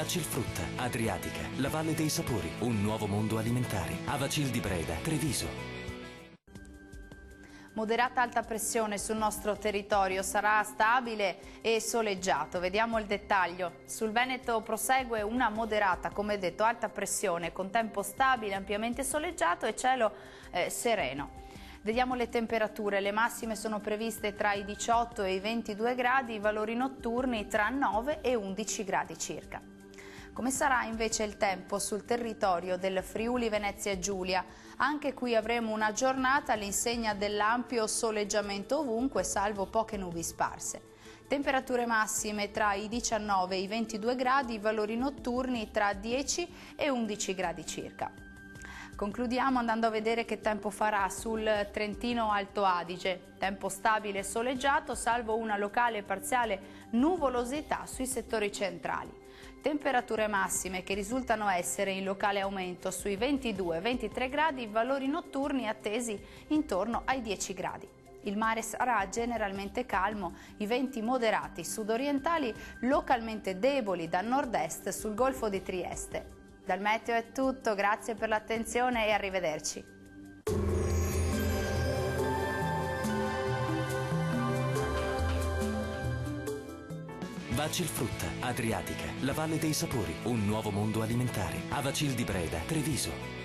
Vacil Frutta, Adriatica, la Valle dei Sapori, un nuovo mondo alimentare. Avacil di Breda, Treviso. Moderata alta pressione sul nostro territorio, sarà stabile e soleggiato. Vediamo il dettaglio. Sul Veneto prosegue una moderata, come detto, alta pressione con tempo stabile, ampiamente soleggiato e cielo sereno. Vediamo le temperature, le massime sono previste tra i 18 e i 22 gradi, i valori notturni tra 9 e 11 gradi circa. Come sarà invece il tempo sul territorio del Friuli Venezia Giulia? Anche qui avremo una giornata all'insegna dell'ampio soleggiamento ovunque, salvo poche nubi sparse. Temperature massime tra i 19 e i 22 gradi, i valori notturni tra 10 e 11 gradi circa. Concludiamo andando a vedere che tempo farà sul Trentino Alto Adige. Tempo stabile e soleggiato, salvo una locale e parziale nuvolosità sui settori centrali. Temperature massime che risultano essere in locale aumento sui 22-23 gradi, valori notturni attesi intorno ai 10 gradi. Il mare sarà generalmente calmo, i venti moderati sudorientali localmente deboli da nord-est sul Golfo di Trieste. Dal meteo è tutto, grazie per l'attenzione e arrivederci. Vacil Frutta, Adriatica, la Valle dei Sapori, un nuovo mondo alimentare. Avacil di Breda, Treviso.